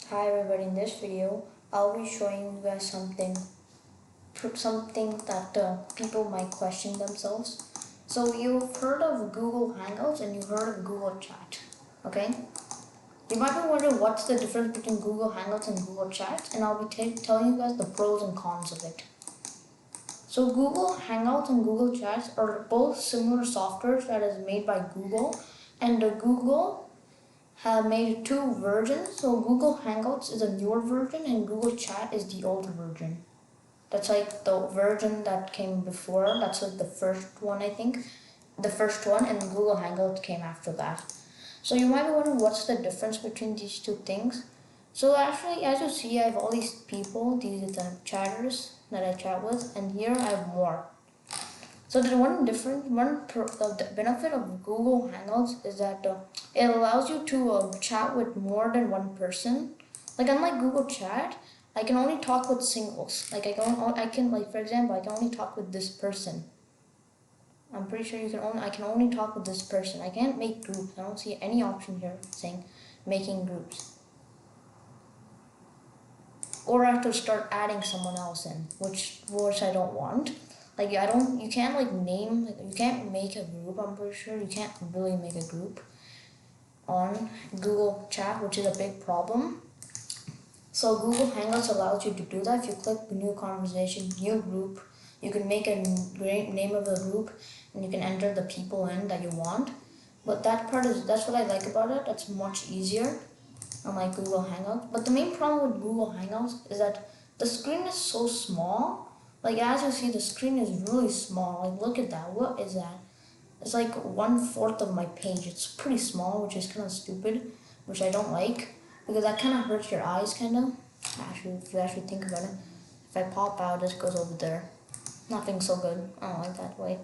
Hi everybody, in this video I'll be showing you guys something that people might question themselves. So you've heard of Google Hangouts and you've heard of Google Chat, okay? You might be wondering what's the difference between Google Hangouts and Google Chat, and I'll be telling you guys the pros and cons of it. So Google Hangouts and Google Chats are both similar softwares that is made by Google, and Google have made two versions. So Google Hangouts is a newer version and Google Chat is the older version. That's like the version that came before. That's like the first one, I think. The first one, and Google Hangouts came after that. So you might be wondering what's the difference between these two things. So actually, as you see, I have all these people, these chatters that I chat with, and here I have more. So the the benefit of Google Hangouts is that it allows you to chat with more than one person. Like unlike Google Chat, I can only talk with singles. Like I can like for example, I can only talk with this person. I'm pretty sure I can only talk with this person. I can't make groups. I don't see any option here saying making groups. Or I have to start adding someone else in, which I don't want. Like you can't like name, like, you can't make a group. I'm pretty sure you can't really make a group on Google Chat, which is a big problem. So Google Hangouts allows you to do that. If you click new conversation, new group, you can make a great name of the group, and you can enter the people in that you want. But that's what I like about it. That's much easier unlike Google Hangouts. But the main problem with Google Hangouts is that the screen is so small. Like as you see, the screen is really small. Like look at that. What is that? It's like 1/4 of my page. It's pretty small, which is kind of stupid, which I don't like because that kind of hurts your eyes, kind of. Actually, if you actually think about it, if I pop out, it goes over there. Nothing so good. I don't like that way.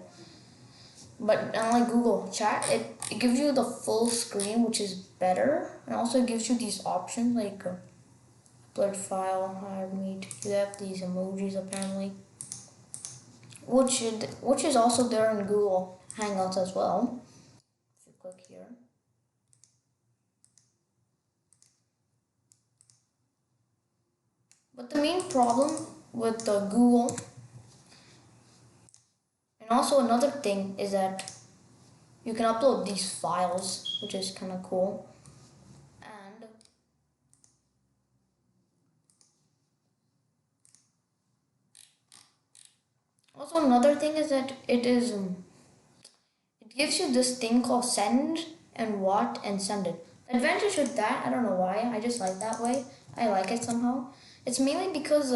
But unlike Google Chat, it gives you the full screen, which is better, and also gives you these options like upload file, hide meet. You have these emojis apparently, which is also there in Google Hangouts as well. If you click here, but the main problem with the Google, and also another thing is that you can upload these files, which is kind of cool. And also another thing is that it gives you this thing called send and what and send it. The advantage with that, I don't know why, I just like that way. I like it somehow. It's mainly because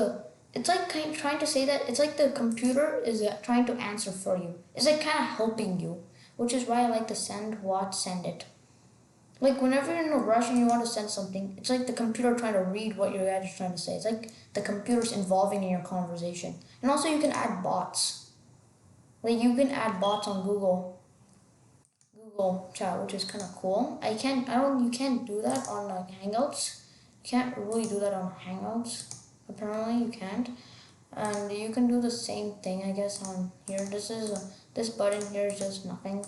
it's like trying to say that it's like the computer is trying to answer for you. It's like kind of helping you, which is why I like the send, what, send it. Like whenever you're in a rush and you want to send something, it's like the computer trying to read what you're actually trying to say. It's like the computer's involving in your conversation. And also you can add bots. Like you can add bots on Google Chat, which is kind of cool. You can't do that on like Hangouts. You can't really do that on Hangouts. Apparently you can't. And you can do the same thing, I guess, on here. This button here is just nothing.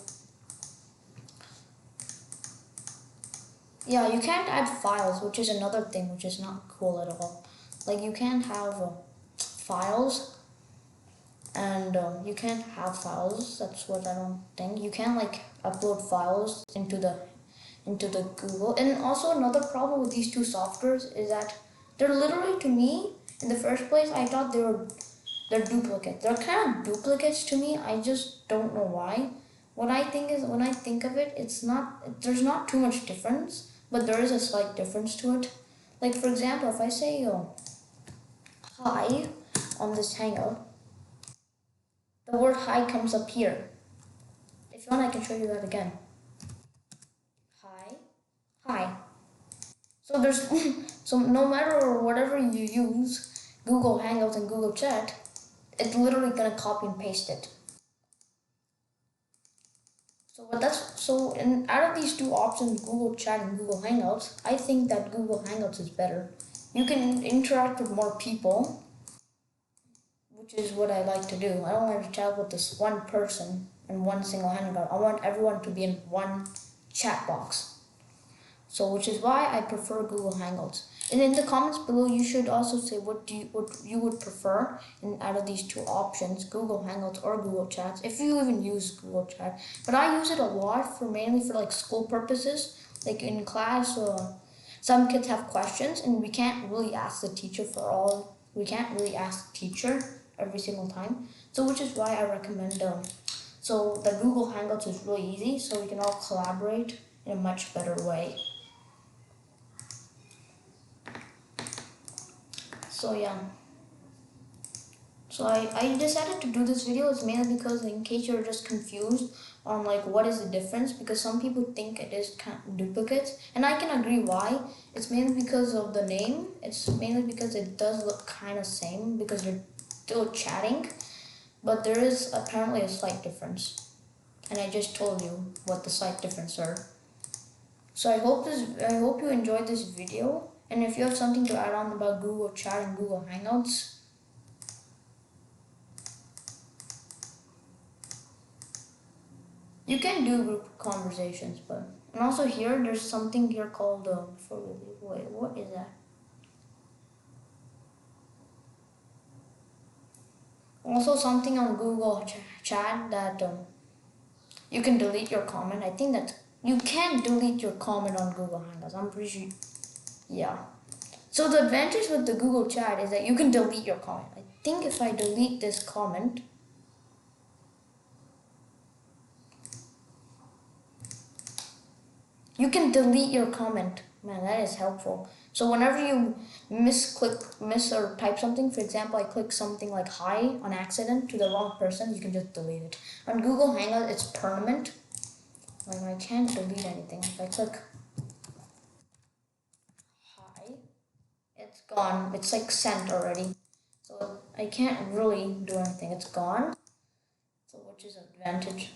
Yeah, you can't add files, which is another thing, which is not cool at all. Like you can't have files, and you can't have files. That's what I don't think. You can't like upload files into the Google. And also another problem with these two softwares is that they're literally, to me, in the first place, I thought they're duplicates. They're kind of duplicates to me. I just don't know why. What I think is, when I think of it, there's not too much difference, but there is a slight difference to it. Like for example, if I say hi on this Hangout, the word hi comes up here. If you want, I can show you that again. Hi, hi. So there's so no matter whatever you use, Google Hangouts and Google Chat, it's literally gonna copy and paste it. Out of these two options, Google Chat and Google Hangouts, I think that Google Hangouts is better. You can interact with more people, which is what I like to do. I don't want to chat with this one person in one single hangout. I want everyone to be in one chat box. So which is why I prefer Google Hangouts. And in the comments below, you should also say what you would prefer out of these two options, Google Hangouts or Google Chats, if you even use Google Chat. But I use it a lot mainly for like school purposes, like in class. Some kids have questions, and we can't really ask the teacher We can't really ask the teacher every single time. So which is why I recommend so the Google Hangouts is really easy, so we can all collaborate in a much better way. So yeah. So I decided to do this video is mainly because in case you're just confused on like what is the difference, because some people think it is kind of duplicates, and I can agree why. It's mainly because of the name. It's mainly because it does look kind of same because you're still chatting, but there is apparently a slight difference, and I just told you what the slight difference are. So I hope you enjoyed this video, and if you have something to add on about Google Chat and Google Hangouts, you can do group conversations, but and also here there's something here called wait, what is that? Also something on Google Chat that you can delete your comment. I think that you can delete your comment on Google Hangouts. I'm pretty sure. Yeah. So the advantage with the Google Chat is that you can delete your comment. I think if I delete this comment, you can delete your comment. Man, that is helpful. So whenever you miss or type something, for example, I click something like hi on accident to the wrong person, you can just delete it. On Google Hangout, it's permanent. Like I can't delete anything. If I click hi, it's gone. It's like sent already. So I can't really do anything. It's gone. So which is an advantage.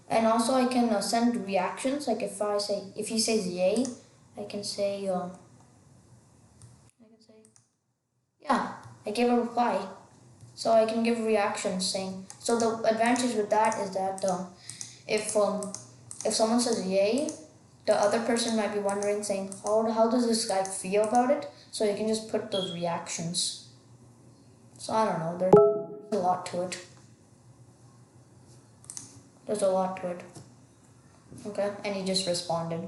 And also I can send reactions. Like if he says yay, I can say yeah, I gave a reply. So I can give reactions saying. So the advantage with that is that if someone says yay, the other person might be wondering, saying how does this guy feel about it? So you can just put those reactions. So I don't know. There's a lot to it. There's a lot to it. Okay, and he just responded.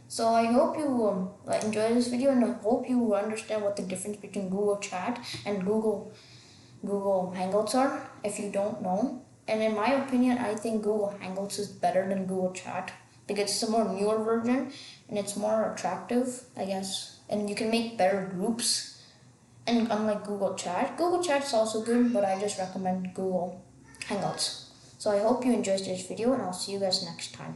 So I hope you enjoy this video, and I hope you understand what the difference between Google Chat and Google Hangouts are, if you don't know. And in my opinion, I think Google Hangouts is better than Google Chat because it's a more newer version and it's more attractive, I guess. And you can make better groups. And unlike Google Chat is also good, but I just recommend Google Hangouts. So I hope you enjoyed this video, and I'll see you guys next time.